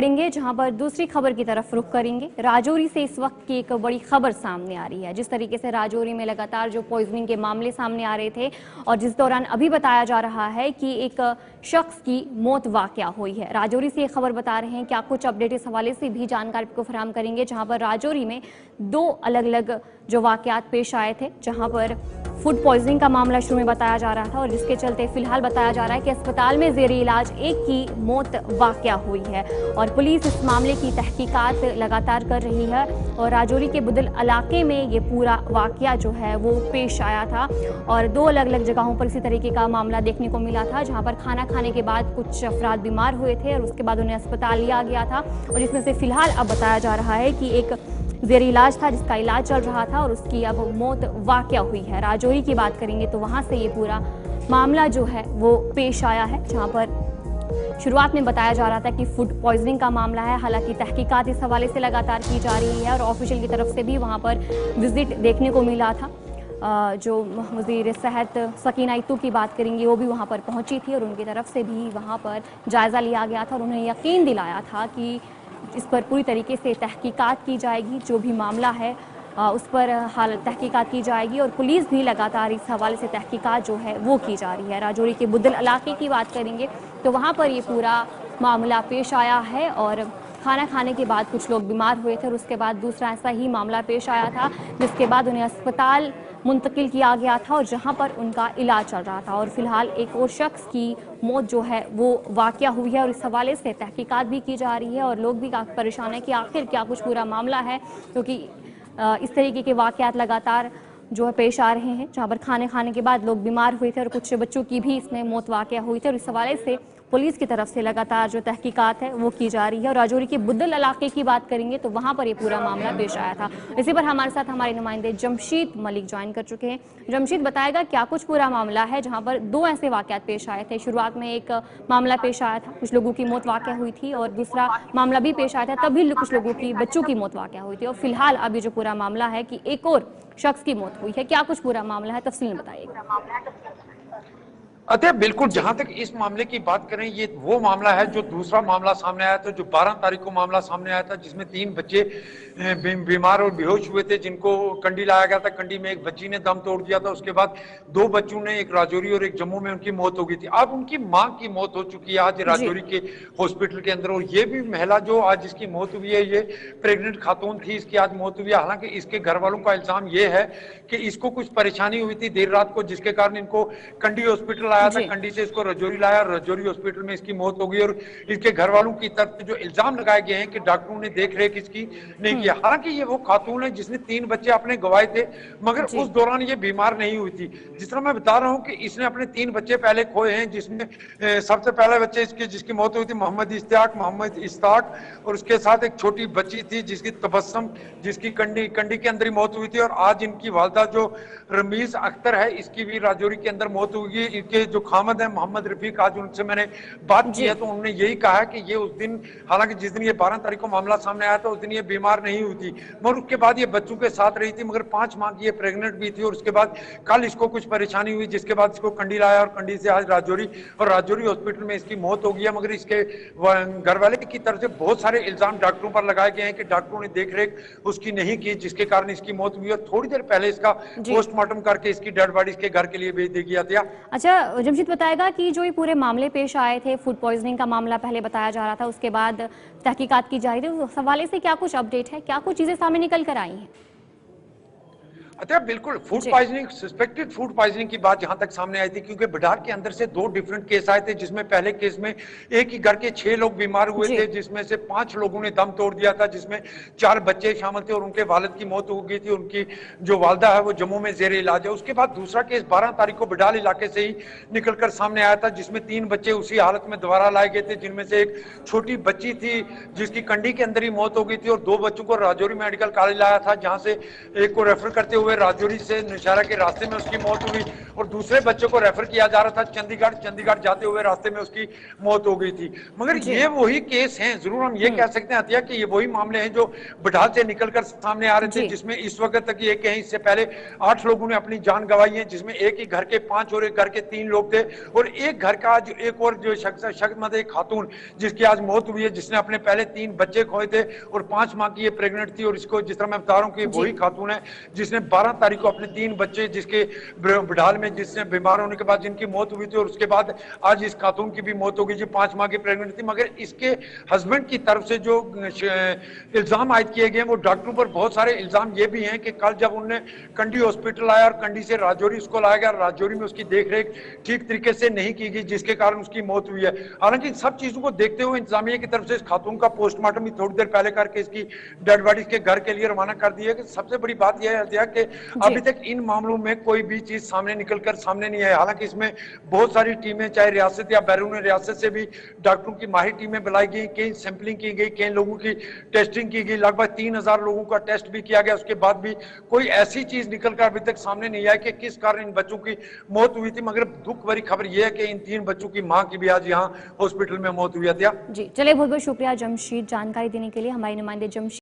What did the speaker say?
बढ़ेंगे, जहां पर दूसरी खबर की तरफ रुख करेंगे। राजौरी से इस वक्त की एक बड़ी खबर सामने आ रही है। जिस तरीके से राजौरी में लगातार जो पॉइजनिंग के मामले सामने आ रहे थे और जिस दौरान अभी बताया जा रहा है कि एक शख्स की मौत वाकया हुई है। राजौरी से ये खबर बता रहे हैं, क्या कुछ अपडेट इस हवाले से भी जानकारी को फराहम करेंगे। जहां पर राजौरी में दो अलग अलग जो वाकयात पेश आए थे, जहां पर फूड पॉइजनिंग का मामला शुरू में बताया जा रहा था और जिसके चलते फिलहाल बताया जा रहा है कि अस्पताल में जेरे इलाज एक की मौत वाकया हुई है और पुलिस इस मामले की तहकीकात लगातार कर रही है। और राजौरी के बुदल इलाके में ये पूरा वाकया जो है वो पेश आया था और दो अलग अलग जगहों पर इसी तरीके का मामला देखने को मिला था, जहां पर खाना खाने के बाद कुछ अफराद बीमार हुए थे और उसके बाद उन्हें अस्पताल लिया गया था और जिसमें से फिलहाल अब बताया जा रहा है कि एक जेर इलाज था जिसका इलाज चल रहा था और उसकी अब मौत वाकया हुई है। राजौरी की बात करेंगे तो वहां से ये पूरा मामला जो है वो पेश आया है, जहां पर शुरुआत में बताया जा रहा था कि फूड पॉइजनिंग का मामला है। हालांकि तहकीकात इस हवाले से लगातार की जा रही है और ऑफिशियल की तरफ से भी वहां पर विजिट देखने को मिला था। जो वज़ीर सेहत सकीना इत्तू की बात करेंगे, वो भी वहाँ पर पहुंची थी और उनकी तरफ से भी वहाँ पर जायज़ा लिया गया था और उन्हें यकीन दिलाया था कि इस पर पूरी तरीके से तहकीकात की जाएगी। जो भी मामला है उस पर हाल तहकीकात की जाएगी और पुलिस भी लगातार इस हवाले से तहकीकात जो है वो की जा रही है। राजौरी के बुदल इलाके की बात करेंगे तो वहाँ पर ये पूरा मामला पेश आया है और खाना खाने के बाद कुछ लोग बीमार हुए थे और उसके बाद दूसरा ऐसा ही मामला पेश आया था, जिसके बाद उन्हें अस्पताल मुंतकिल किया गया था और जहां पर उनका इलाज चल रहा था और फिलहाल एक और शख्स की मौत जो है वो वाकया हुई है और इस हवाले से तहकीकात भी की जा रही है और लोग भी काफ़ी परेशान है कि आखिर क्या कुछ पूरा मामला है, क्योंकि इस तरीके के वाकयात लगातार जो है पेश आ रहे हैं, जहाँ पर खाने खाने के बाद लोग बीमार हुए थे और कुछ बच्चों की भी इसमें मौत वाकया हुई थी और इस हवाले से पुलिस की तरफ से लगातार जो तहकीकात है वो की जा रही है। और राजौरी के बुदल इलाके की बात करेंगे तो वहाँ पर ये पूरा मामला पेश आया था। इसी पर हमारे साथ हमारे नुमाइंदे जमशीद मलिक ज्वाइन कर चुके हैं। जमशीद, बताएगा क्या कुछ पूरा मामला है, जहाँ पर दो ऐसे वाकयात पेश आए थे। शुरुआत में एक मामला पेश आया था, कुछ लोगों की मौत वाकया हुई थी और दूसरा मामला भी पेश आया था, तब भी कुछ लोगों की बच्चों की मौत वाकया हुई थी और फिलहाल अभी जो पूरा मामला है कि एक और शख्स की मौत हुई है। क्या कुछ पूरा मामला है, तफसील बताइएगा। अतः बिल्कुल, जहां तक इस मामले की बात करें, ये वो मामला है जो दूसरा मामला सामने आया था, जो 12 तारीख को मामला सामने आया था, जिसमें 3 बच्चे बीमार और बेहोश हुए थे, जिनको कंडी लाया गया था। कंडी में एक बच्ची ने दम तोड़ दिया था, उसके बाद 2 बच्चों ने, एक राजौरी और एक जम्मू में, उनकी मौत हो गई थी। अब उनकी मां की मौत हो चुकी है आज राजौरी के हॉस्पिटल के अंदर। और ये भी महिला जो आज जिसकी मौत हुई है, ये प्रेग्नेंट खातून थी, इसकी आज मौत हुई है। हालांकि इसके घर वालों का इल्जाम ये है कि इसको कुछ परेशानी हुई थी देर रात को, जिसके कारण इनको कंडी हॉस्पिटल आया था, कंडी से इसको राजौरी लाया, राजौरी हॉस्पिटल में इसकी मौत हो गई। और इसके घर वालों की तरफ से जो इल्जाम लगाए गए हैं कि डॉक्टरों ने देख रेख इसकी नहीं किया। हालांकि ये वो खातून है जिसने 3 बच्चे अपने गंवाए थे, मगर उस दौरान ये बीमार नहीं हुई थी। जिस तरह मैं बता रहा हूं कि इसने अपने 3 बच्चे पहले खोए हैं, जिसमें सबसे पहले बच्चे इसके जिसकी मौत हुई थी मोहम्मद इश्तियाक, और उसके साथ एक छोटी बच्ची थी जिसकी तबस्सुम, जिसकी कंडी के अंदर ही मौत हुई थी। और आज इनकी वालदा जो रमीज अख्तर है, इसकी भी राजौरी के अंदर मौत हुई। इनके जो खामद है मोहम्मद रफीक, आज उनसे मैंने बात की है तो उन्होंने यही कहा कि ये उस दिन, हालांकि जिस दिन ये 12 तारीख को मामला सामने आया था, उस दिन ये बीमार नहीं हुई थी, मगर उसके बाद ये बच्चों के साथ रही थी, मगर 5 माह की ये प्रेग्नेंट भी थी। और उसके बाद कल इसको कुछ परेशानी हुई, जिसके बाद इसको कंडी लाया और कंडी से आज राजौरी, और राजौरी हॉस्पिटल में इसकी मौत हो गई है। मगर इसके घर वाले की तरफ से बहुत सारे इल्जाम डॉक्टरों पर लगाए गए हैं कि डॉक्टरों ने देख रेख उसकी नहीं की, जिसके कारण इसकी मौत हुई। और थोड़ी देर पहले इसका पोस्टमार्टम करके इसकी डेड बॉडी इसके घर के लिए भेज दी गया था। अच्छा जमशीद, बताएगा कि जो ये पूरे मामले पेश आए थे, फूड पॉइजनिंग का मामला पहले बताया जा रहा था, उसके बाद तहकीकात की जा रही थी, उस हवाले से क्या कुछ अपडेट है, क्या कुछ चीजें सामने निकल कर आई हैं? अच्छा, बिल्कुल, food poisoning, suspected food poisoning की बात जहां तक सामने आई थी, क्योंकि बिडार के अंदर से 2 डिफरेंट केस आए थे, जिसमें पहले केस में एक ही घर के 6 लोग बीमार हुए थे, जिसमें से 5 लोगों ने दम तोड़ दिया था, जिसमें 4 बच्चे शामिल थे और उनके वालिद की मौत हो गई थी। उनकी जो वालदा है वो जम्मू में जेर इलाज है। उसके बाद दूसरा केस 12 तारीख को बिडाल इलाके से ही निकलकर सामने आया था, जिसमें 3 बच्चे उसी हालत में दोबारा लाए गए थे, जिनमें से एक छोटी बच्ची थी जिसकी कंडी के अंदर ही मौत हो गई थी, और 2 बच्चों को राजौरी मेडिकल कॉलेज लाया था, जहां से एक को रेफर करते हुए हुए राजौरी से नौशहरा के रास्ते में उसकी मौत हुई और दूसरे बच्चे को रेफर किया जा रहा था चंडीगढ़ जाते हुए रास्ते में उसकी मौत हो गई थी। मगर जी। ये वही केस हैं, जरूर हम ये कह सकते हैं अतिया कि ये वही मामले हैं जो बटाल से निकलकर सामने आ रहे थे, जी। जिसमें इस वक्त तक ये कहें इससे पहले 8 लोगों ने अपनी जान गंवाई है, जिसमें एक ही घर के 5 और एक घर के 3 लोग थे और एक घर का आज एक और जो शख्स मतलब एक खातून जिसकी आज मौत हुई है, जिसने अपने पहले 3 बच्चे खोए थे और 5 माह की ये प्रेग्नेंट थी और इसको जिस तरह मैं बता रहा हूँ कि वही खातून है जिसने 12 तारीख को अपने 3 बच्चे जिसके बटाल में जिसने बीमार होने के बाद जिनकी मौत हुई थी और उसके बाद आज इस खातून की भी मौत हो गई जो 5 माह की प्रेग्नेंट थी। मगर इसके हस्बैंड की तरफ से जो इल्जाम आयद किए गए वो डॉक्टरों पर बहुत सारे इल्जाम ये भी हैं कि कल जब उन्होंने कंडी हॉस्पिटल आया और कंडी से राजौरी उसको लाया गया, राजौरी में उसकी देखरेख ठीक तरीके से नहीं की गई जिसके कारण उसकी मौत हुई है। हालांकि इन सब चीजों को देखते हुए इंतजामिया की तरफ से इस खातून का पोस्टमार्टम भी थोड़ी देर पहले करके इसकी डेड बॉडी के घर के लिए रवाना कर दिया। कि सबसे बड़ी बात यह है कि अभी तक इन मामलों में कोई भी चीज सामने निकलकर सामने नहीं आई। हालांकि इसमें बहुत सारी टीमें चाहे रियासत या बैरून रियासत से भी डॉक्टरों की माहिर टीमें बुलाई गई, कई सैंपलिंग की गई, कई लोगों की टेस्टिंग की गई, लगभग 3000 लोगों का टेस्ट भी किया गया। उसके बाद भी कोई ऐसी चीज निकलकर अभी तक सामने नहीं आई कि किस कारण इन बच्चों की मौत हुई थी। मगर दुख भरी खबर यह है कि इन 3 बच्चों की मां की भी आज यहाँ हॉस्पिटल में मौत हुई है। जी, चलिए बहुत बहुत शुक्रिया जमशीद जानकारी देने के लिए। हमारे नुमाइंदे जमशीद